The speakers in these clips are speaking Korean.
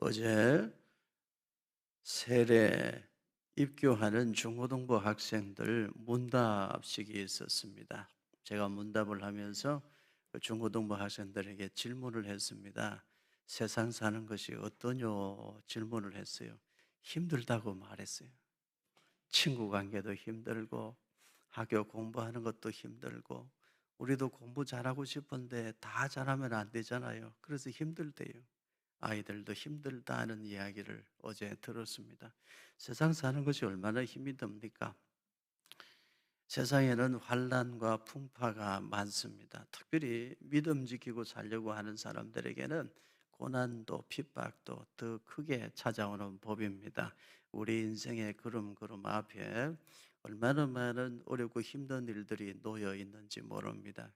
어제 세례 입교하는 중고등부 학생들 문답식이 있었습니다. 제가 문답을 하면서 그 중고등부 학생들에게 질문을 했습니다. 세상 사는 것이 어떠뇨? 질문을 했어요. 힘들다고 말했어요. 친구 관계도 힘들고 학교 공부하는 것도 힘들고 우리도 공부 잘하고 싶은데 다 잘하면 안 되잖아요. 그래서 힘들대요. 아이들도 힘들다는 이야기를 어제 들었습니다. 세상 사는 것이 얼마나 힘이 듭니까? 세상에는 환난과 풍파가 많습니다. 특별히 믿음 지키고 살려고 하는 사람들에게는 고난도 핍박도 더 크게 찾아오는 법입니다. 우리 인생의 걸음걸음 앞에 얼마나 많은 어렵고 힘든 일들이 놓여 있는지 모릅니다.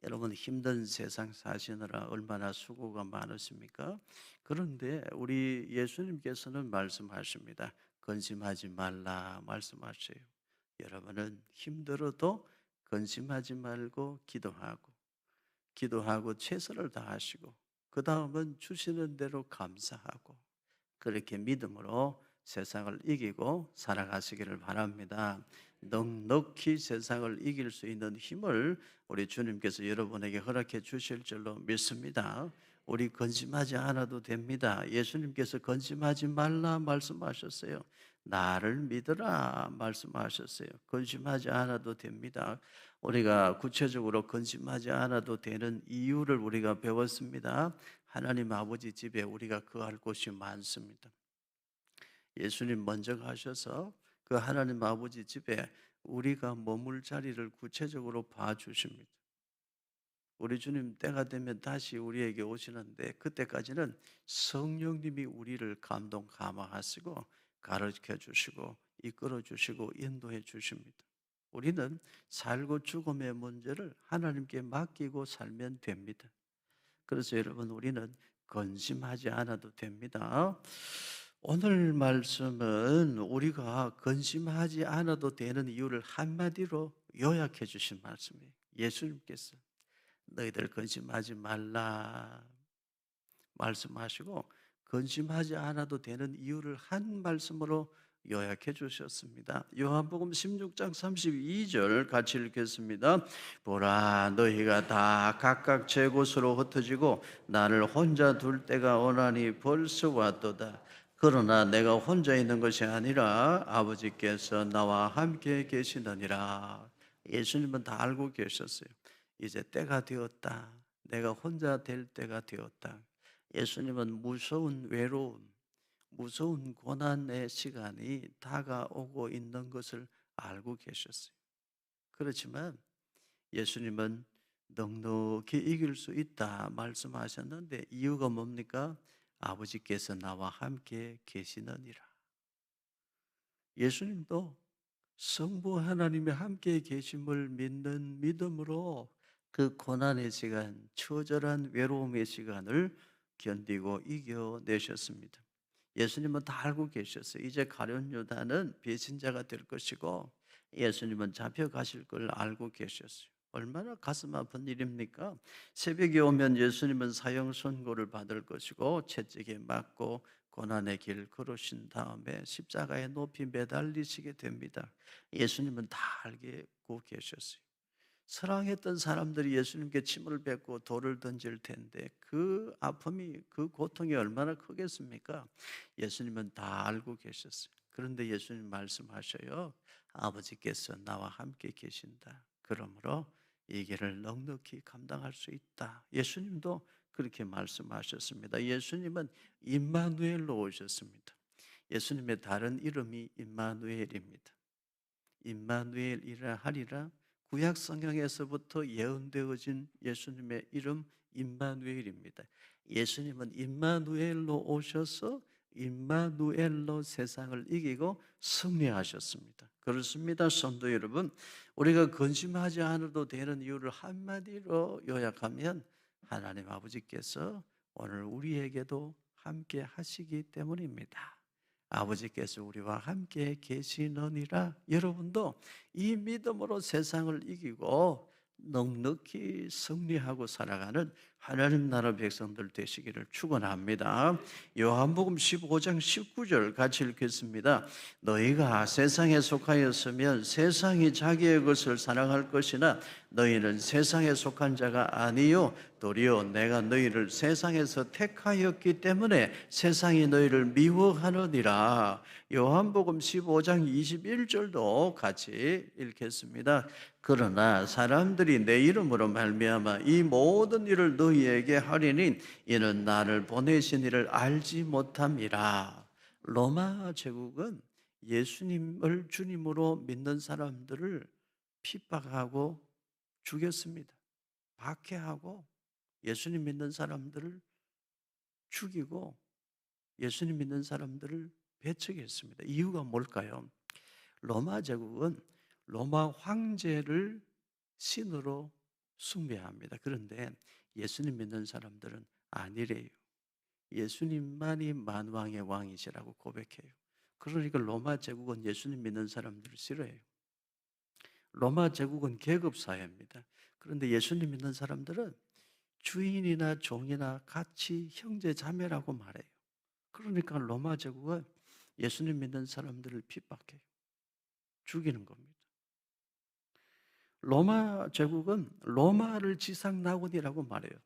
여러분 힘든 세상 사시느라 얼마나 수고가 많으십니까? 그런데 우리 예수님께서는 말씀하십니다. 근심하지 말라 말씀하셔요. 여러분은 힘들어도 근심하지 말고 기도하고 최선을 다하시고 그 다음은 주시는 대로 감사하고 그렇게 믿음으로 세상을 이기고 살아가시기를 바랍니다. 넉넉히 세상을 이길 수 있는 힘을 우리 주님께서 여러분에게 허락해 주실 줄로 믿습니다. 우리 근심하지 않아도 됩니다. 예수님께서 근심하지 말라 말씀하셨어요. 나를 믿으라 말씀하셨어요. 근심하지 않아도 됩니다. 우리가 구체적으로 근심하지 않아도 되는 이유를 우리가 배웠습니다. 하나님 아버지 집에 우리가 거할 곳이 많습니다. 예수님 먼저 가셔서 그 하나님 아버지 집에 우리가 머물 자리를 구체적으로 봐주십니다. 우리 주님 때가 되면 다시 우리에게 오시는데 그때까지는 성령님이 우리를 감동 감화하시고 가르쳐 주시고 이끌어 주시고 인도해 주십니다. 우리는 살고 죽음의 문제를 하나님께 맡기고 살면 됩니다. 그래서 여러분 우리는 근심하지 않아도 됩니다. 오늘 말씀은 우리가 근심하지 않아도 되는 이유를 한마디로 요약해 주신 말씀이에요. 예수님께서 너희들 근심하지 말라 말씀하시고 근심하지 않아도 되는 이유를 한 말씀으로 요약해 주셨습니다. 요한복음 16장 32절 같이 읽겠습니다. 보라 너희가 다 각각 제 곳으로 흩어지고 나를 혼자 둘 때가 오나니 벌써 왔도다. 그러나 내가 혼자 있는 것이 아니라 아버지께서 나와 함께 계시느니라. 예수님은 다 알고 계셨어요. 이제 때가 되었다. 내가 혼자 될 때가 되었다. 예수님은 무서운 외로움, 무서운 고난의 시간이 다가오고 있는 것을 알고 계셨어요. 그렇지만 예수님은 넉넉히 이길 수 있다 말씀하셨는데 이유가 뭡니까? 아버지께서 나와 함께 계시느니라. 예수님도 성부 하나님의 함께 계심을 믿는 믿음으로 그 고난의 시간, 처절한 외로움의 시간을 견디고 이겨내셨습니다. 예수님은 다 알고 계셨어요. 이제 가룟 유다는 배신자가 될 것이고 예수님은 잡혀가실 걸 알고 계셨어요. 얼마나 가슴 아픈 일입니까? 새벽에 오면 예수님은 사형 선고를 받을 것이고 채찍에 맞고 고난의 길 걸으신 다음에 십자가에 높이 매달리시게 됩니다. 예수님은 다 알고 계셨어요. 사랑했던 사람들이 예수님께 침을 뱉고 돌을 던질 텐데 그 아픔이 그 고통이 얼마나 크겠습니까? 예수님은 다 알고 계셨어요. 그런데 예수님 말씀하셔요. 아버지께서 나와 함께 계신다. 그러므로 이 길을 넉넉히 감당할 수 있다. 예수님도 그렇게 말씀하셨습니다. 예수님은 임마누엘로 오셨습니다. 예수님의 다른 이름이 임마누엘입니다. 임마누엘이라 하리라 구약 성경에서부터 예언되어진 예수님의 이름 임마누엘입니다. 예수님은 임마누엘로 오셔서 임마누엘로 세상을 이기고 승리하셨습니다. 그렇습니다. 성도 여러분, 우리가 근심하지 않아도 되는 이유를 한마디로 요약하면 하나님 아버지께서 오늘 우리에게도 함께 하시기 때문입니다. 아버지께서 우리와 함께 계시느니라. 여러분도 이 믿음으로 세상을 이기고 넉넉히 승리하고 살아가는 하나님 나라 백성들 되시기를 축원합니다. 요한복음 15장 19절 같이 읽겠습니다. 너희가 세상에 속하였으면 세상이 자기의 것을 사랑할 것이나 너희는 세상에 속한 자가 아니요 도리어 내가 너희를 세상에서 택하였기 때문에 세상이 너희를 미워하느니라. 요한복음 15장 21절도 같이 읽겠습니다. 그러나 사람들이 내 이름으로 말미암아 이 모든 일을 너희에게 하리니 이는 나를 보내신 이를 알지 못함이라. 로마 제국은 예수님을 주님으로 믿는 사람들을 핍박하고 죽였습니다. 박해하고 예수님 믿는 사람들을 죽이고 예수님 믿는 사람들을 배척했습니다. 이유가 뭘까요? 로마 제국은 로마 황제를 신으로 숭배합니다. 그런데 예수님 믿는 사람들은 아니래요. 예수님만이 만왕의 왕이시라고 고백해요. 그러니까 로마 제국은 예수님 믿는 사람들을 싫어해요. 로마 제국은 계급사회입니다. 그런데 예수님 믿는 사람들은 주인이나 종이나 같이 형제 자매라고 말해요. 그러니까 로마 제국은 예수님 믿는 사람들을 핍박해요. 죽이는 겁니다. 로마 제국은 로마를 지상낙원이라고 말해요.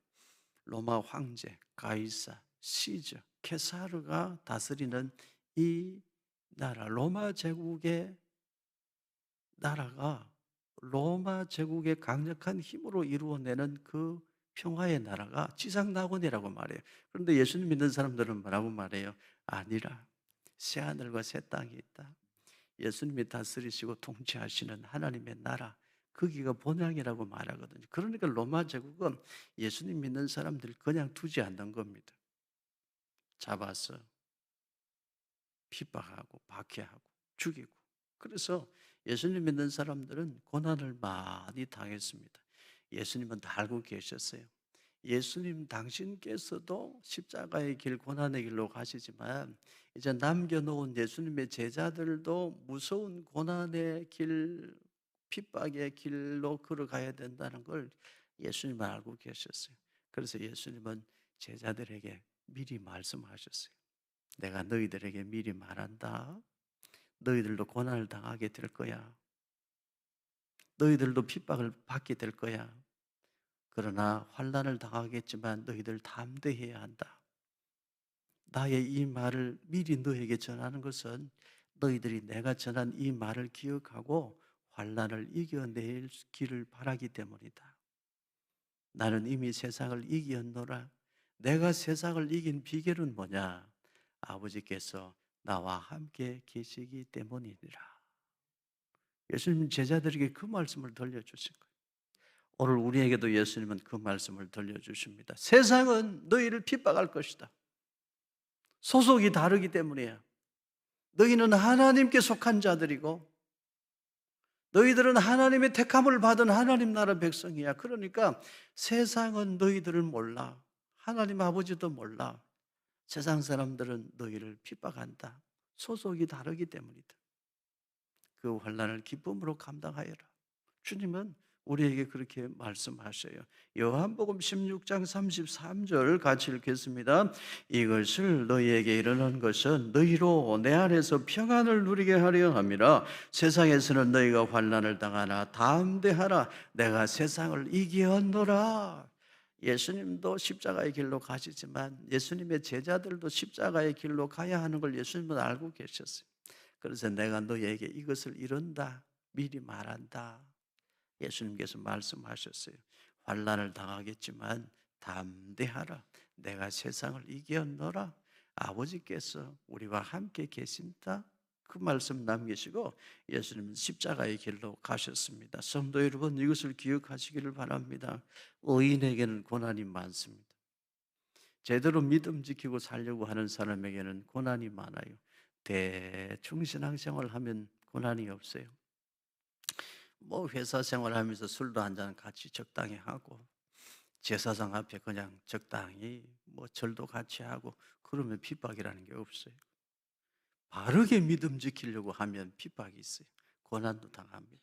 로마 황제, 가이사, 시저, 케사르가 다스리는 이 나라, 로마 제국의 나라가 로마 제국의 강력한 힘으로 이루어내는 그 평화의 나라가 지상낙원이라고 말해요. 그런데 예수님 믿는 사람들은 뭐라고 말해요? 아니라 새하늘과 새 땅이 있다. 예수님이 다스리시고 통치하시는 하나님의 나라, 거기가 본향이라고 말하거든요. 그러니까 로마 제국은 예수님 믿는 사람들 그냥 두지 않는 겁니다. 잡아서 핍박하고 박해하고 죽이고. 그래서 예수님 믿는 사람들은 고난을 많이 당했습니다. 예수님은 다 알고 계셨어요. 예수님 당신께서도 십자가의 길, 고난의 길로 가시지만 이제 남겨놓은 예수님의 제자들도 무서운 고난의 길, 핍박의 길로 걸어가야 된다는 걸 예수님은 알고 계셨어요. 그래서 예수님은 제자들에게 미리 말씀하셨어요. 내가 너희들에게 미리 말한다. 너희들도 고난을 당하게 될 거야. 너희들도 핍박을 받게 될 거야. 그러나 환난을 당하겠지만 너희들 담대해야 한다. 나의 이 말을 미리 너에게 전하는 것은 너희들이 내가 전한 이 말을 기억하고 환난을 이겨낼 길을 바라기 때문이다. 나는 이미 세상을 이겼노라. 내가 세상을 이긴 비결은 뭐냐? 아버지께서 나와 함께 계시기 때문이니라. 예수님 제자들에게 그 말씀을 들려주신 거예요. 오늘 우리에게도 예수님은 그 말씀을 들려주십니다. 세상은 너희를 핍박할 것이다. 소속이 다르기 때문이야. 너희는 하나님께 속한 자들이고 너희들은 하나님의 택함을 받은 하나님 나라 백성이야. 그러니까 세상은 너희들을 몰라. 하나님 아버지도 몰라. 세상 사람들은 너희를 핍박한다. 소속이 다르기 때문이다. 그 환난을 기쁨으로 감당하여라. 주님은 우리에게 그렇게 말씀하셔요. 요한복음 16장 33절 같이 읽겠습니다. 이것을 너희에게 이르는 것은 너희로 내 안에서 평안을 누리게 하려 함이라. 세상에서는 너희가 환난을 당하나 담대하라. 내가 세상을 이기었노라. 예수님도 십자가의 길로 가시지만 예수님의 제자들도 십자가의 길로 가야 하는 걸 예수님은 알고 계셨어요. 그래서 내가 너희에게 이것을 이룬다. 미리 말한다. 예수님께서 말씀하셨어요. 환난을 당하겠지만 담대하라. 내가 세상을 이겼노라. 아버지께서 우리와 함께 계신다. 그 말씀 남기시고 예수님은 십자가의 길로 가셨습니다. 성도 여러분, 이것을 기억하시기를 바랍니다. 의인에게는 고난이 많습니다. 제대로 믿음 지키고 살려고 하는 사람에게는 고난이 많아요. 대충 신앙생활을 하면 고난이 없어요. 뭐 회사 생활하면서 술도 한잔 같이 적당히 하고 제사장 앞에 그냥 적당히 뭐 절도 같이 하고 그러면 핍박이라는 게 없어요. 바르게 믿음 지키려고 하면 핍박이 있어요. 고난도 당합니다.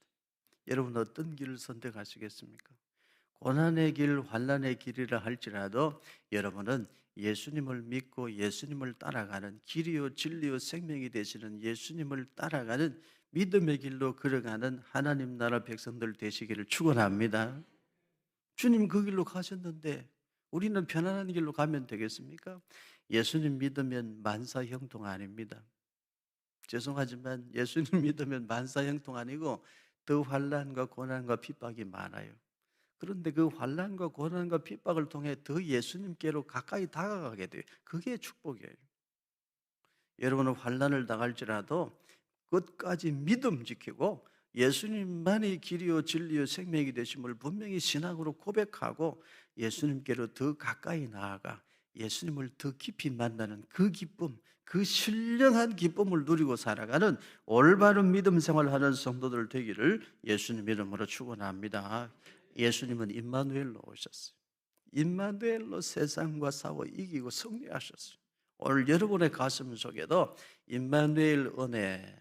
여러분 어떤 길을 선택하시겠습니까? 고난의 길, 환난의 길이라 할지라도 여러분은 예수님을 믿고 예수님을 따라가는 길이요 진리요 생명이 되시는 예수님을 따라가는 믿음의 길로 걸어가는 하나님 나라 백성들 되시기를 축원합니다. 주님 그 길로 가셨는데 우리는 편안한 길로 가면 되겠습니까? 예수님 믿으면 만사형통 아닙니다. 죄송하지만 예수님 믿으면 만사형통 아니고 더 환난과 고난과 핍박이 많아요. 그런데 그 환난과 고난과 핍박을 통해 더 예수님께로 가까이 다가가게 돼요. 그게 축복이에요. 여러분은 환난을 당할지라도 끝까지 믿음 지키고 예수님만이 길이요 진리요 생명이 되심을 분명히 신앙으로 고백하고 예수님께로 더 가까이 나아가 예수님을 더 깊이 만나는 그 기쁨, 그 신령한 기쁨을 누리고 살아가는 올바른 믿음 생활하는 성도들 되기를 예수님 이름으로 축원합니다. 예수님은 임마누엘로 오셨어요. 임마누엘로 세상과 싸워 이기고 승리하셨어요. 오늘 여러분의 가슴 속에도 임마누엘 은혜,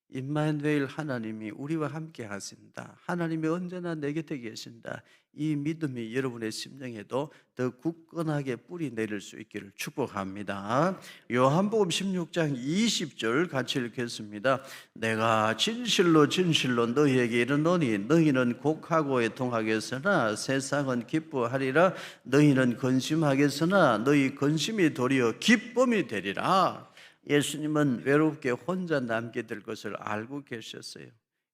임마누엘 하나님이 우리와 함께 하신다. 하나님이 언제나 내 곁에 계신다. 이 믿음이 여러분의 심령에도 더 굳건하게 뿌리 내릴 수 있기를 축복합니다. 요한복음 16장 20절 같이 읽겠습니다. 내가 진실로 진실로 너희에게 이르노니 너희는 곡하고 애통하겠으나 세상은 기뻐하리라. 너희는 근심하겠으나 너희 근심이 도리어 기쁨이 되리라. 예수님은 외롭게 혼자 남게 될 것을 알고 계셨어요.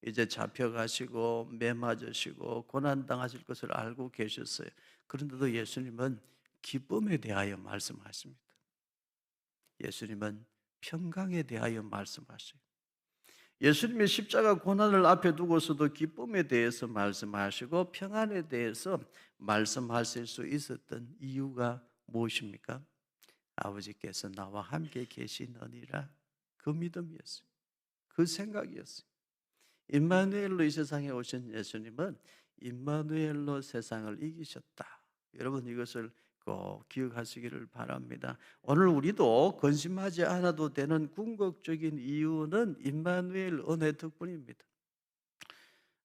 이제 잡혀가시고 매 맞으시고 고난당하실 것을 알고 계셨어요. 그런데도 예수님은 기쁨에 대하여 말씀하십니다. 예수님은 평강에 대하여 말씀하셔요. 예수님의 십자가 고난을 앞에 두고서도 기쁨에 대해서 말씀하시고 평안에 대해서 말씀하실 수 있었던 이유가 무엇입니까? 아버지께서 나와 함께 계시느니라. 그 믿음이었어요. 그 생각이었어요. 임마누엘로 이 세상에 오신 예수님은 임마누엘로 세상을 이기셨다. 여러분 이것을 꼭 기억하시기를 바랍니다. 오늘 우리도 근심하지 않아도 되는 궁극적인 이유는 임마누엘 은혜 덕분입니다.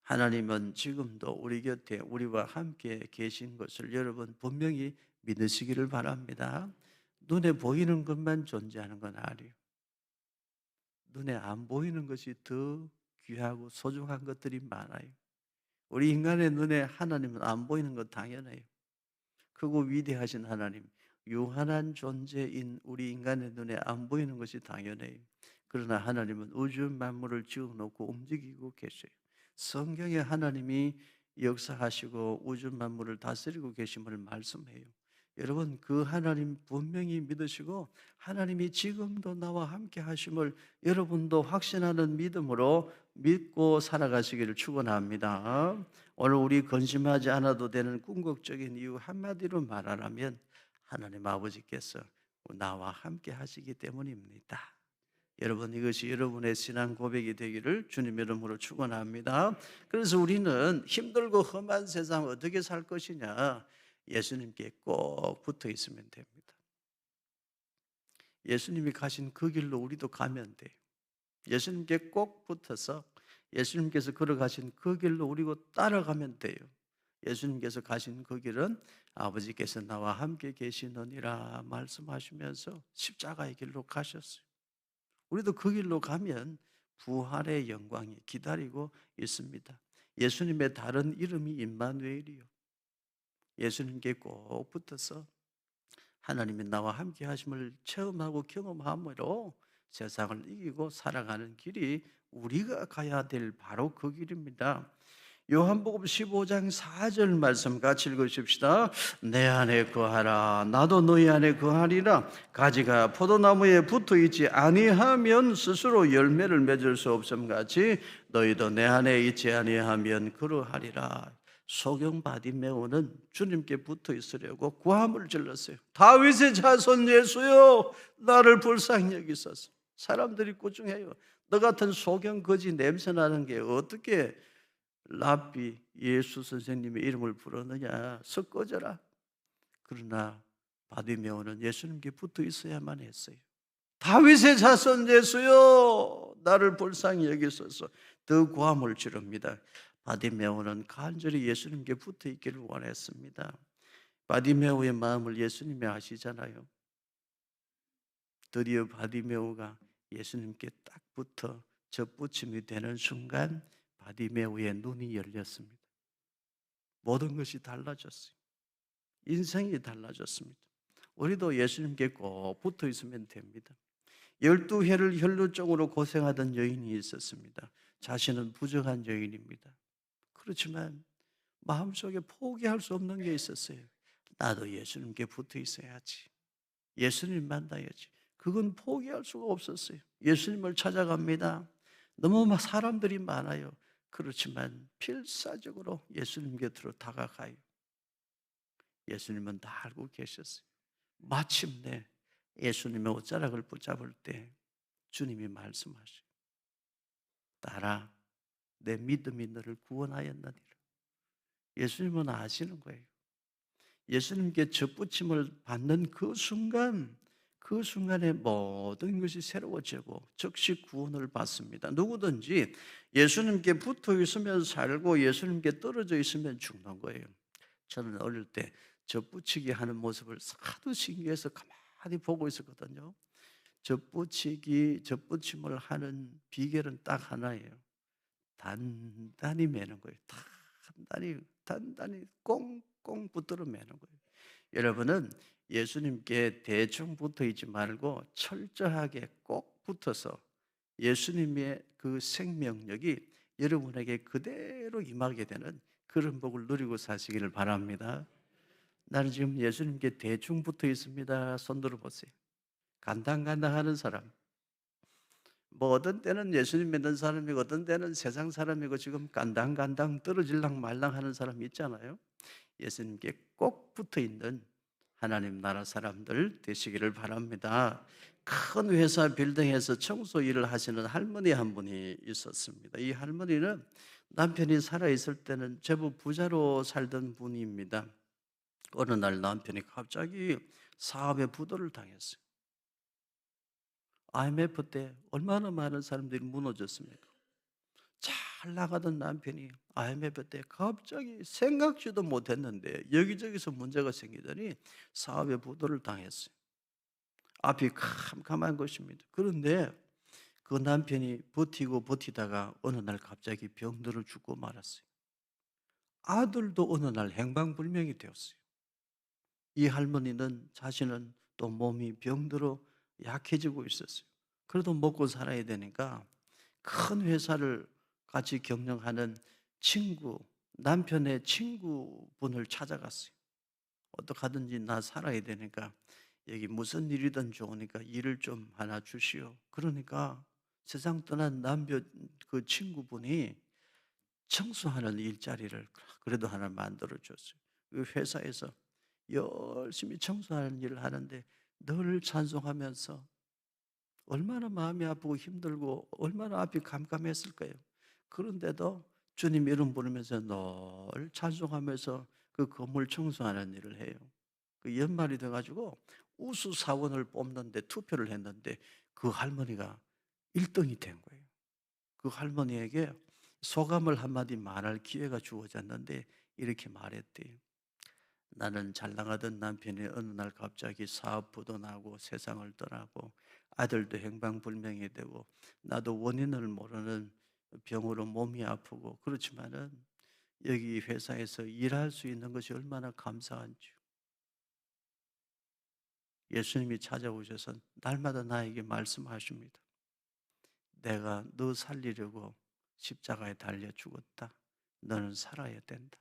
하나님은 지금도 우리 곁에 우리와 함께 계신 것을 여러분 분명히 믿으시기를 바랍니다. 눈에 보이는 것만 존재하는 건 아니에요. 눈에 안 보이는 것이 더 귀하고 소중한 것들이 많아요. 우리 인간의 눈에 하나님은 안 보이는 것 당연해요. 크고 위대하신 하나님, 유한한 존재인 우리 인간의 눈에 안 보이는 것이 당연해요. 그러나 하나님은 우주 만물을 지어놓고 움직이고 계세요. 성경에 하나님이 역사하시고 우주 만물을 다스리고 계심을 말씀해요. 여러분 그 하나님 분명히 믿으시고 하나님이 지금도 나와 함께 하심을 여러분도 확신하는 믿음으로 믿고 살아가시기를 축원합니다. 오늘 우리 근심하지 않아도 되는 궁극적인 이유 한마디로 말하라면 하나님 아버지께서 나와 함께 하시기 때문입니다. 여러분 이것이 여러분의 신앙 고백이 되기를 주님 이름으로 축원합니다. 그래서 우리는 힘들고 험한 세상 어떻게 살 것이냐, 예수님께 꼭 붙어 있으면 됩니다. 예수님이 가신 그 길로 우리도 가면 돼요. 예수님께 꼭 붙어서 예수님께서 걸어가신 그 길로 우리도 따라가면 돼요. 예수님께서 가신 그 길은 아버지께서 나와 함께 계시느니라 말씀하시면서 십자가의 길로 가셨어요. 우리도 그 길로 가면 부활의 영광이 기다리고 있습니다. 예수님의 다른 이름이 임마누엘이요. 예수님께 꼭 붙어서 하나님이 나와 함께 하심을 체험하고 경험함으로 세상을 이기고 살아가는 길이 우리가 가야 될 바로 그 길입니다. 요한복음 15장 4절 말씀 같이 읽으십시다. 내 안에 거하라 나도 너희 안에 거하리라. 가지가 포도나무에 붙어있지 아니하면 스스로 열매를 맺을 수 없음 같이 너희도 내 안에 있지 아니하면 그러하리라. 소경 바디메오는 주님께 붙어 있으려고 고함을 질렀어요. 다윗의 자손 예수여 나를 불쌍히 여기소서. 사람들이 꾸중해요. 너 같은 소경 거지 냄새나는 게 어떻게 랍비 예수 선생님의 이름을 부르느냐, 썩 꺼져라. 그러나 바디메오는 예수님께 붙어 있어야만 했어요. 다윗의 자손 예수여 나를 불쌍히 여기소서. 더 고함을 지릅니다. 바디메오는 간절히 예수님께 붙어 있기를 원했습니다. 바디메오의 마음을 예수님이 아시잖아요. 드디어 바디메오가 예수님께 딱 붙어 접붙임이 되는 순간 바디메오의 눈이 열렸습니다. 모든 것이 달라졌어요. 인생이 달라졌습니다. 우리도 예수님께 꼭 붙어 있으면 됩니다. 12해를 혈루증으로 고생하던 여인이 있었습니다. 자신은 부정한 여인입니다. 그렇지만 마음속에 포기할 수 없는 게 있었어요. 나도 예수님께 붙어 있어야지. 예수님 만나야지. 그건 포기할 수가 없었어요. 예수님을 찾아갑니다. 너무 사람들이 많아요. 그렇지만 필사적으로 예수님 곁으로 다가가요. 예수님은 다 알고 계셨어요. 마침내 예수님의 옷자락을 붙잡을 때 주님이 말씀하셔요. 딸아, 내 믿음이 너를 구원하였느니라. 예수님은 아시는 거예요. 예수님께 접붙임을 받는 그 순간에 모든 것이 새로워지고 즉시 구원을 받습니다. 누구든지 예수님께 붙어 있으면 살고 예수님께 떨어져 있으면 죽는 거예요. 저는 어릴 때 접붙이기 하는 모습을 하도 신기해서 가만히 보고 있었거든요. 접붙임을 하는 비결은 딱 하나예요. 단단히 매는 거예요. 단단히 꽁꽁 붙들어 매는 거예요. 여러분은 예수님께 대충 붙어 있지 말고 철저하게 꼭 붙어서 예수님의 그 생명력이 여러분에게 그대로 임하게 되는 그런 복을 누리고 사시기를 바랍니다. 나는 지금 예수님께 대충 붙어 있습니다. 손 들어보세요. 간당간당하는 사람. 뭐 어떤 때는 예수님 믿는 사람이고 어떤 때는 세상 사람이고 지금 간당간당 떨어질랑 말랑 하는 사람이 있잖아요. 예수님께 꼭 붙어 있는 하나님 나라 사람들 되시기를 바랍니다. 큰 회사 빌딩에서 청소 일을 하시는 할머니 한 분이 있었습니다. 이 할머니는 남편이 살아있을 때는 제법 부자로 살던 분입니다. 어느 날 남편이 갑자기 사업에 부도를 당했어요. IMF 때 얼마나 많은 사람들이 무너졌습니까? 잘 나가던 남편이 IMF 때 갑자기 생각지도 못했는데 여기저기서 문제가 생기더니 사업에 부도를 당했어요. 앞이 캄캄한 것입니다. 그런데 그 남편이 버티고 버티다가 어느 날 갑자기 병들어 죽고 말았어요. 아들도 어느 날 행방불명이 되었어요. 이 할머니는 자신은 또 몸이 병들어 약해지고 있었어요. 그래도 먹고 살아야 되니까 큰 회사를 같이 경영하는 남편의 친구분을 찾아갔어요. 어떡하든지 나 살아야 되니까 여기 무슨 일이든 좋으니까 일을 좀 하나 주시오. 그러니까 세상 떠난 남편 그 친구분이 청소하는 일자리를 그래도 하나 만들어 줬어요. 그 회사에서 열심히 청소하는 일을 하는데 늘 찬송하면서 얼마나 마음이 아프고 힘들고 얼마나 앞이 캄캄했을까요? 그런데도 주님 이름 부르면서 늘 찬송하면서 그 건물 청소하는 일을 해요. 그 연말이 돼가지고 우수 사원을 뽑는데 투표를 했는데 그 할머니가 1등이 된 거예요. 그 할머니에게 소감을 한마디 말할 기회가 주어졌는데 이렇게 말했대요. 나는 잘 나가던 남편이 어느 날 갑자기 사업 부도나고 세상을 떠나고 아들도 행방불명이 되고 나도 원인을 모르는 병으로 몸이 아프고 그렇지만은 여기 회사에서 일할 수 있는 것이 얼마나 감사한지 예수님이 찾아오셔서 날마다 나에게 말씀하십니다. 내가 너 살리려고 십자가에 달려 죽었다. 너는 살아야 된다.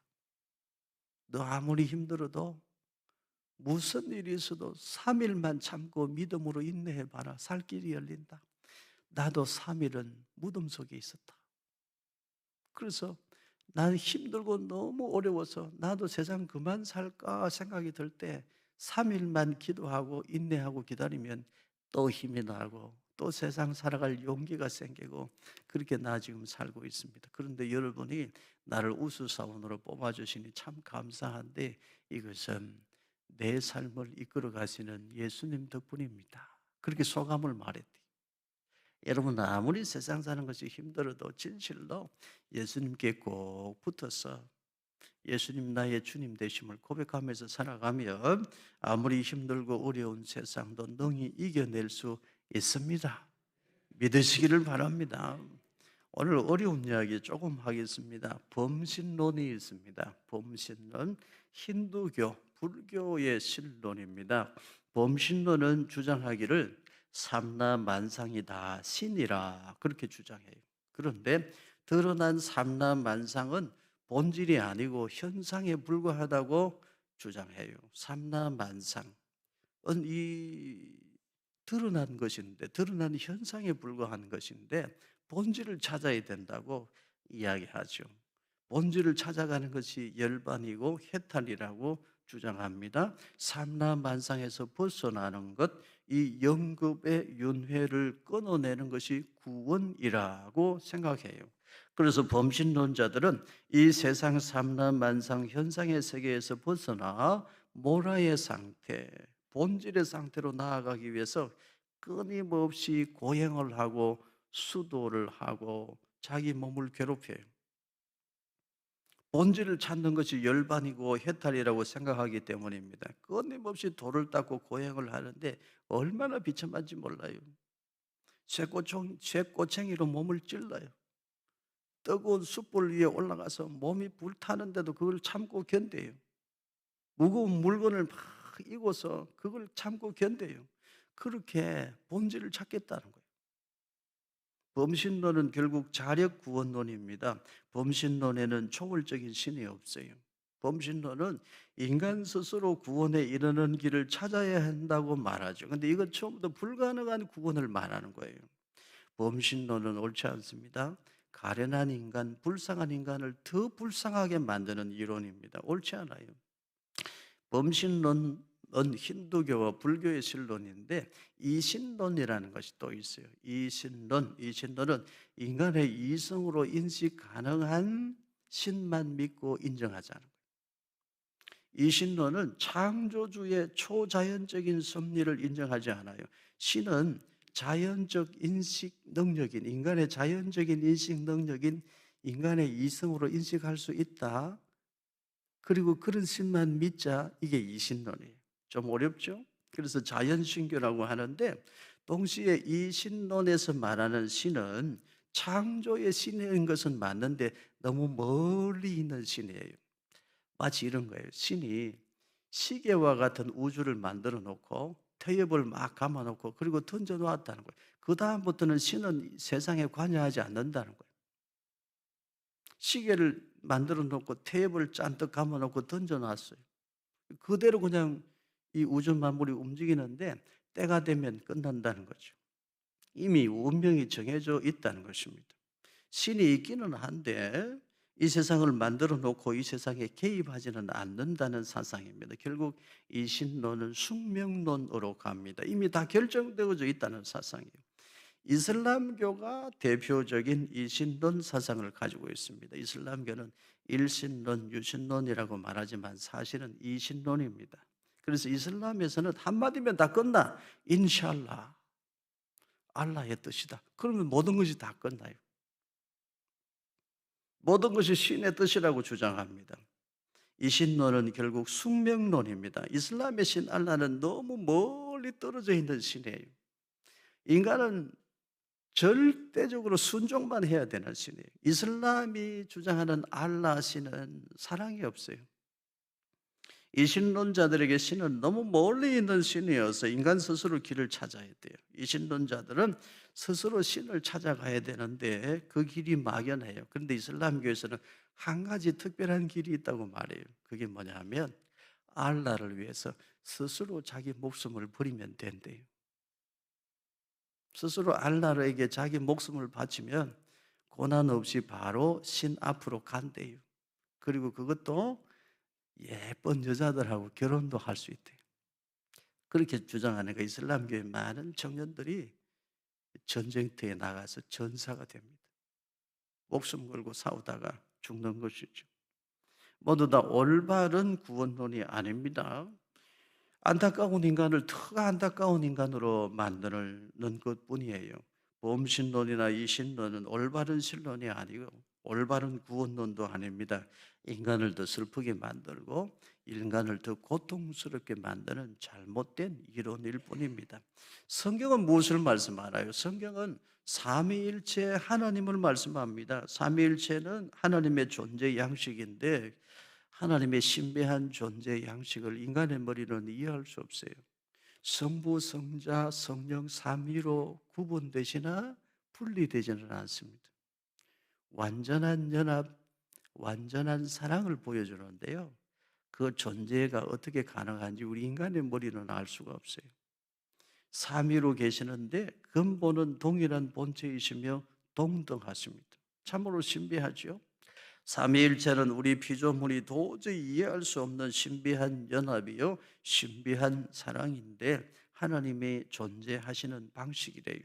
너 아무리 힘들어도 무슨 일이 있어도 3일만 참고 믿음으로 인내해봐라. 살 길이 열린다. 나도 3일은 무덤 속에 있었다. 그래서 나는 힘들고 너무 어려워서 나도 세상 그만 살까 생각이 들 때 3일만 기도하고 인내하고 기다리면 또 힘이 나고 또 세상 살아갈 용기가 생기고 그렇게 나 지금 살고 있습니다. 그런데 여러분이 나를 우수사원으로 뽑아주시니 참 감사한데 이것은 내 삶을 이끌어 가시는 예수님 덕분입니다. 그렇게 소감을 말했대요. 여러분 아무리 세상 사는 것이 힘들어도 진실로 예수님께 꼭 붙어서 예수님 나의 주님 되심을 고백하면서 살아가면 아무리 힘들고 어려운 세상도 능히 이겨낼 수 있습니다. 믿으시기를 바랍니다. 오늘 어려운 이야기 조금 하겠습니다. 범신론이 있습니다. 범신론, 힌두교, 불교의 신론입니다. 범신론은 주장하기를 삼라만상이 다 신이라 그렇게 주장해요. 그런데 드러난 삼라만상은 본질이 아니고 현상에 불과하다고 주장해요. 삼라만상은 이 드러난 것인데, 드러난 현상에 불과한 것인데 본질을 찾아야 된다고 이야기하죠. 본질을 찾아가는 것이 열반이고 해탈이라고 주장합니다. 삼라만상에서 벗어나는 것, 이 영급의 윤회를 끊어내는 것이 구원이라고 생각해요. 그래서 범신론자들은 이 세상 삼라만상 현상의 세계에서 벗어나 모라의 상태, 본질의 상태로 나아가기 위해서 끊임없이 고행을 하고 수도를 하고 자기 몸을 괴롭혀요. 본질을 찾는 것이 열반이고 해탈이라고 생각하기 때문입니다. 끊임없이 돌을 닦고 고행을 하는데 얼마나 비참한지 몰라요. 쇠꼬챙이로 몸을 찔러요. 뜨거운 숯불 위에 올라가서 몸이 불타는데도 그걸 참고 견뎌요. 무거운 물건을 막 이고서 그걸 참고 견뎌요. 그렇게 본질을 찾겠다는 거예요. 범신론은 결국 자력 구원론입니다. 범신론에는 초월적인 신이 없어요. 범신론은 인간 스스로 구원에 이르는 길을 찾아야 한다고 말하죠. 근데 이건 처음부터 불가능한 구원을 말하는 거예요. 범신론은 옳지 않습니다. 가련한 인간, 불쌍한 인간을 더 불쌍하게 만드는 이론입니다. 옳지 않아요. 범신론은 힌두교와 불교의 신론인데 이신론이라는 것이 또 있어요. 이신론은 인간의 이성으로 인식 가능한 신만 믿고 인정하자는 거예요. 이신론은 창조주의 초자연적인 섭리를 인정하지 않아요. 신은 자연적 인식 능력인, 인간의 자연적인 인식 능력인 인간의 이성으로 인식할 수 있다. 그리고 그런 신만 믿자, 이게 이신론이에요. 좀 어렵죠? 그래서 자연신교라고 하는데 동시에 이 신론에서 말하는 신은 창조의 신인 것은 맞는데 너무 멀리 있는 신이에요. 마치 이런 거예요. 신이 시계와 같은 우주를 만들어 놓고 태엽을 막 감아 놓고 그리고 던져 놓았다는 거예요. 그 다음부터는 신은 세상에 관여하지 않는다는 거예요. 시계를 만들어 놓고 테이블을 잔뜩 감아 놓고 던져 놨어요. 그대로 그냥 이 우주 만물이 움직이는데 때가 되면 끝난다는 거죠. 이미 운명이 정해져 있다는 것입니다. 신이 있기는 한데 이 세상을 만들어 놓고 이 세상에 개입하지는 않는다는 사상입니다. 결국 이 신론은 숙명론으로 갑니다. 이미 다 결정되어져 있다는 사상이에요. 이슬람교가 대표적인 이신론 사상을 가지고 있습니다. 이슬람교는 일신론, 유신론이라고 말하지만 사실은 이신론입니다. 그래서 이슬람에서는 한마디면 다 끝나. 인샬라, 알라의 뜻이다. 그러면 모든 것이 다 끝나요. 모든 것이 신의 뜻이라고 주장합니다. 이신론은 결국 숙명론입니다. 이슬람의 신 알라는 너무 멀리 떨어져 있는 신이에요. 인간은 절대적으로 순종만 해야 되는 신이에요. 이슬람이 주장하는 알라 신은 사랑이 없어요. 이 신론자들에게 신은 너무 멀리 있는 신이어서 인간 스스로 길을 찾아야 돼요. 이 신론자들은 스스로 신을 찾아가야 되는데 그 길이 막연해요. 그런데 이슬람교에서는 한 가지 특별한 길이 있다고 말해요. 그게 뭐냐면 알라를 위해서 스스로 자기 목숨을 버리면 된대요. 스스로 알라에게 자기 목숨을 바치면 고난 없이 바로 신 앞으로 간대요. 그리고 그것도 예쁜 여자들하고 결혼도 할 수 있대요. 그렇게 주장하는 그 이슬람교의 많은 청년들이 전쟁터에 나가서 전사가 됩니다. 목숨 걸고 싸우다가 죽는 것이죠. 모두 다 올바른 구원론이 아닙니다. 안타까운 인간을 더 안타까운 인간으로 만드는 것뿐이에요. 보험신론이나 이 신론은 올바른 신론이 아니고 올바른 구원론도 아닙니다. 인간을 더 슬프게 만들고 인간을 더 고통스럽게 만드는 잘못된 이론일 뿐입니다. 성경은 무엇을 말씀하나요? 성경은 삼위일체 하나님을 말씀합니다. 삼위일체는 하나님의 존재 양식인데 하나님의 신비한 존재 양식을 인간의 머리로는 이해할 수 없어요. 성부, 성자, 성령 삼위로 구분되시나 분리되지는 않습니다. 완전한 연합, 완전한 사랑을 보여주는데요. 그 존재가 어떻게 가능한지 우리 인간의 머리는 알 수가 없어요. 삼위로 계시는데 근본은 동일한 본체이시며 동등하십니다. 참으로 신비하죠. 삼위일체는 우리 피조물이 도저히 이해할 수 없는 신비한 연합이요, 신비한 사랑인데 하나님이 존재하시는 방식이래요.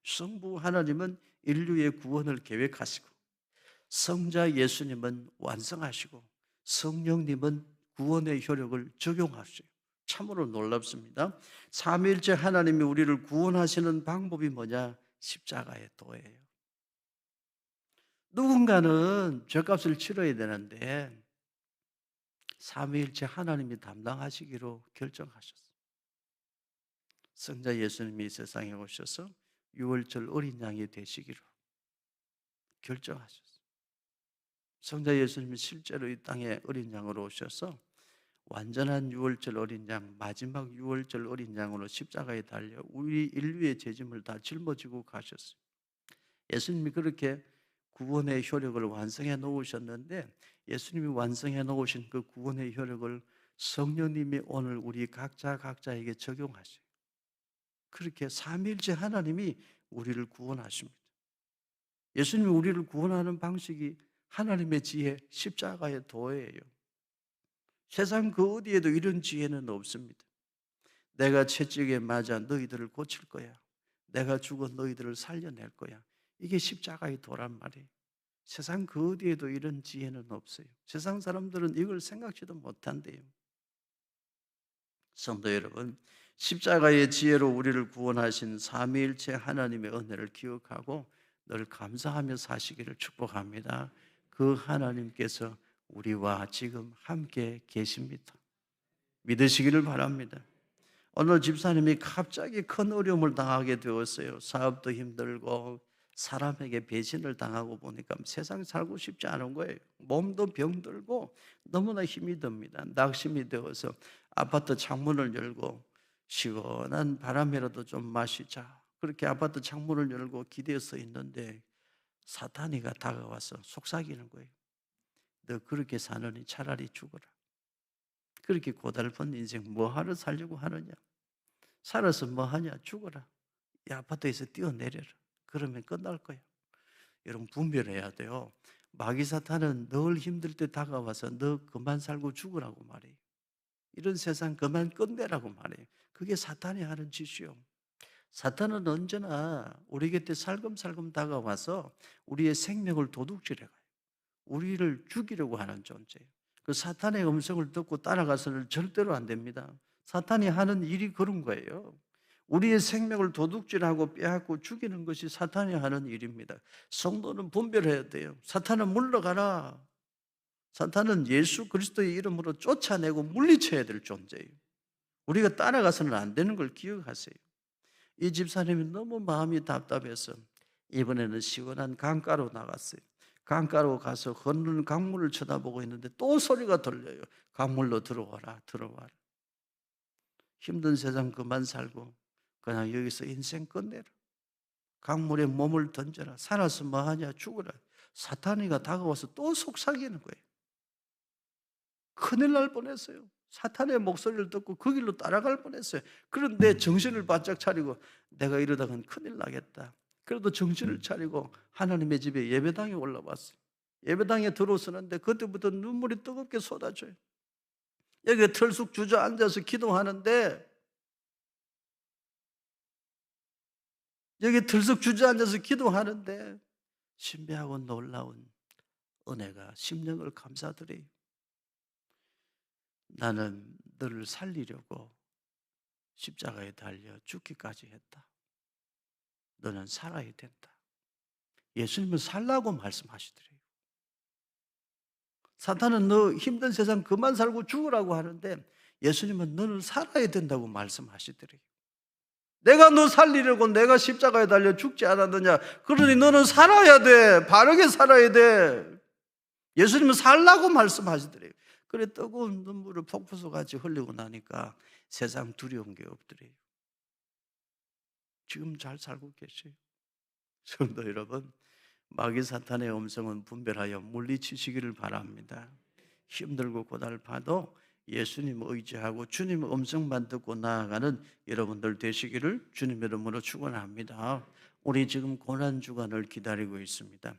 성부 하나님은 인류의 구원을 계획하시고 성자 예수님은 완성하시고 성령님은 구원의 효력을 적용하시고 참으로 놀랍습니다. 삼위일체 하나님이 우리를 구원하시는 방법이 뭐냐? 십자가의 도예요. 누군가는 죗값을 치러야 되는데 삼위일체 하나님이 담당하시기로 결정하셨어요. 성자 예수님이 이 세상에 오셔서 유월절 어린 양이 되시기로 결정하셨어요. 성자 예수님이 실제로 이 땅에 어린 양으로 오셔서 완전한 유월절 어린 양, 마지막 유월절 어린 양으로 십자가에 달려 우리 인류의 죄짐을 다 짊어지고 가셨어요. 예수님이 그렇게 구원의 효력을 완성해 놓으셨는데 예수님이 완성해 놓으신 그 구원의 효력을 성령님이 오늘 우리 각자에게 적용하세요. 그렇게 삼위일체 하나님이 우리를 구원하십니다. 예수님이 우리를 구원하는 방식이 하나님의 지혜, 십자가의 도예요. 세상 그 어디에도 이런 지혜는 없습니다. 내가 채찍에 맞아 너희들을 고칠 거야. 내가 죽어 너희들을 살려낼 거야. 이게 십자가의 도란 말이에요. 세상 그 어디에도 이런 지혜는 없어요. 세상 사람들은 이걸 생각지도 못한대요. 성도 여러분, 십자가의 지혜로 우리를 구원하신 삼위일체 하나님의 은혜를 기억하고 늘 감사하며 사시기를 축복합니다. 그 하나님께서 우리와 지금 함께 계십니다. 믿으시기를 바랍니다. 오늘 집사님이 갑자기 큰 어려움을 당하게 되었어요. 사업도 힘들고 사람에게 배신을 당하고 보니까 세상 살고 싶지 않은 거예요. 몸도 병들고 너무나 힘이 듭니다. 낙심이 되어서 아파트 창문을 열고 시원한 바람이라도 좀 마시자. 그렇게 아파트 창문을 열고 기대어 서 있는데 사탄이가 다가와서 속삭이는 거예요. 너 그렇게 사느니 차라리 죽어라. 그렇게 고달픈 인생 뭐하러 살려고 하느냐. 살아서 뭐하냐. 죽어라. 이 아파트에서 뛰어내려라. 그러면 끝날 거야. 여러분 분별해야 돼요. 마귀 사탄은 늘 힘들 때 다가와서 너 그만 살고 죽으라고 말해요. 이런 세상 그만 끝내라고 말해요. 그게 사탄이 하는 짓이요. 사탄은 언제나 우리 곁에 살금살금 다가와서 우리의 생명을 도둑질해가요. 우리를 죽이려고 하는 존재예요. 그 사탄의 음성을 듣고 따라가서는 절대로 안 됩니다. 사탄이 하는 일이 그런 거예요. 우리의 생명을 도둑질하고 빼앗고 죽이는 것이 사탄이 하는 일입니다. 성도는 분별해야 돼요. 사탄은 물러가라. 사탄은 예수 그리스도의 이름으로 쫓아내고 물리쳐야 될 존재예요. 우리가 따라가서는 안 되는 걸 기억하세요. 이 집사님이 너무 마음이 답답해서 이번에는 시원한 강가로 나갔어요. 강가로 가서 흐르는 강물을 쳐다보고 있는데 또 소리가 들려요. 강물로 들어와라, 들어와라. 힘든 세상 그만 살고 그냥 여기서 인생 끝내라. 강물에 몸을 던져라. 살아서 뭐하냐, 죽어라. 사탄이가 다가와서 또 속삭이는 거예요. 큰일 날 뻔했어요. 사탄의 목소리를 듣고 그 길로 따라갈 뻔했어요. 그런데 정신을 바짝 차리고 내가 이러다간 큰일 나겠다. 그래도 정신을 차리고 하나님의 집에 예배당에 올라왔어요. 예배당에 들어서는데 그때부터 눈물이 뜨겁게 쏟아져요. 여기 털쑥 주저앉아서 기도하는데 신비하고 놀라운 은혜가 심령을 감사드려요. 나는 너를 살리려고 십자가에 달려 죽기까지 했다. 너는 살아야 된다. 예수님은 살라고 말씀하시더래요. 사탄은 너 힘든 세상 그만 살고 죽으라고 하는데 예수님은 너는 살아야 된다고 말씀하시더래요. 내가 너 살리려고 내가 십자가에 달려 죽지 않았느냐. 그러니 너는 살아야 돼. 바르게 살아야 돼. 예수님은 살라고 말씀하시더래요. 그래 뜨거운 눈물을 폭포수같이 흘리고 나니까 세상 두려운 게 없더래요. 지금 잘 살고 계세요. 성도 여러분, 마귀 사탄의 음성은 분별하여 물리치시기를 바랍니다. 힘들고 고달파도 예수님 의지하고 주님 음성만 듣고 나아가는 여러분들 되시기를 주님 이름으로 축원합니다. 우리 지금 고난주간을 기다리고 있습니다.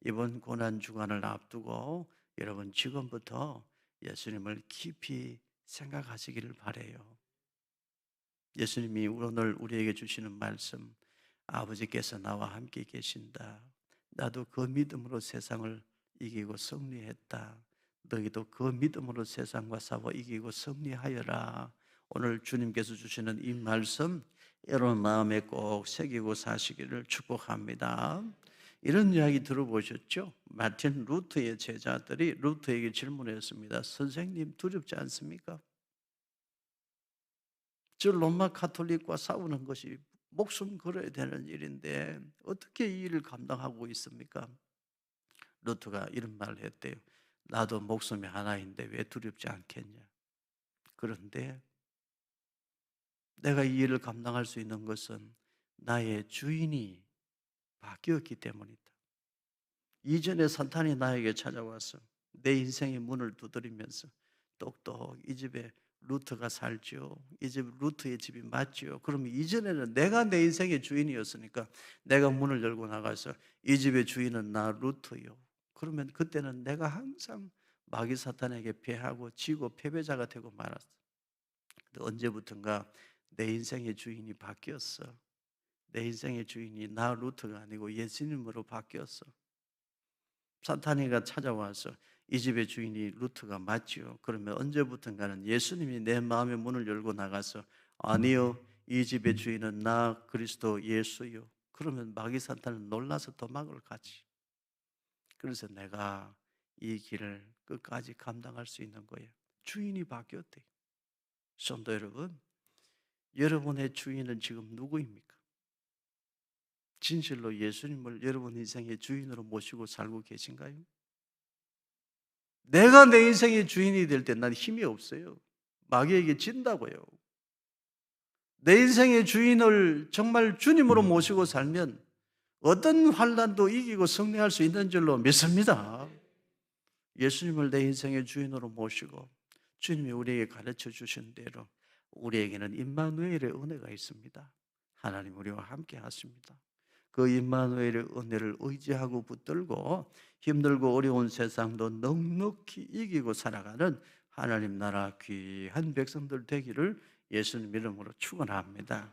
이번 고난주간을 앞두고 여러분 지금부터 예수님을 깊이 생각하시기를 바라요. 예수님이 오늘 우리에게 주시는 말씀, 아버지께서 나와 함께 계신다. 나도 그 믿음으로 세상을 이기고 승리했다. 너희도 그 믿음으로 세상과 싸워 이기고 승리하여라. 오늘 주님께서 주시는 이 말씀 여러분 마음에 꼭 새기고 사시기를 축복합니다. 이런 이야기 들어보셨죠? 마틴 루터의 제자들이 루터에게 질문했습니다. 선생님 두렵지 않습니까? 저 로마 가톨릭과 싸우는 것이 목숨 걸어야 되는 일인데 어떻게 이 일을 감당하고 있습니까? 루터가 이런 말을 했대요. 나도 목숨이 하나인데 왜 두렵지 않겠냐. 그런데 내가 이 일을 감당할 수 있는 것은 나의 주인이 바뀌었기 때문이다. 이전에 사탄이 나에게 찾아와서 내 인생의 문을 두드리면서 똑똑 이 집에 루터가 살죠. 이 집 루터의 집이 맞죠. 그러면 이전에는 내가 내 인생의 주인이었으니까 내가 문을 열고 나가서 이 집의 주인은 나 루터요. 그러면 그때는 내가 항상 마귀 사탄에게 패하고 지고 패배자가 되고 말았어. 근데 언제부턴가 내 인생의 주인이 바뀌었어. 내 인생의 주인이 나 루터가 아니고 예수님으로 바뀌었어. 사탄이가 찾아와서 이 집의 주인이 루터가 맞지요. 그러면 언제부턴가는 예수님이 내 마음의 문을 열고 나가서 아니요, 이 집의 주인은 나 그리스도 예수요. 그러면 마귀 사탄은 놀라서 도망을 가지. 그래서 내가 이 길을 끝까지 감당할 수 있는 거예요. 주인이 바뀌었대. 성도 여러분, 여러분의 주인은 지금 누구입니까? 진실로 예수님을 여러분 인생의 주인으로 모시고 살고 계신가요? 내가 내 인생의 주인이 될 때 난 힘이 없어요. 마귀에게 진다고요. 내 인생의 주인을 정말 주님으로 모시고 살면 어떤 환난도 이기고 승리할 수 있는 줄로 믿습니다. 예수님을 내 인생의 주인으로 모시고 주님이 우리에게 가르쳐 주신 대로 우리에게는 임마누엘의 은혜가 있습니다. 하나님 우리와 함께 하십니다. 그 임마누엘의 은혜를 의지하고 붙들고 힘들고 어려운 세상도 넉넉히 이기고 살아가는 하나님 나라 귀한 백성들 되기를 예수님 이름으로 축원합니다.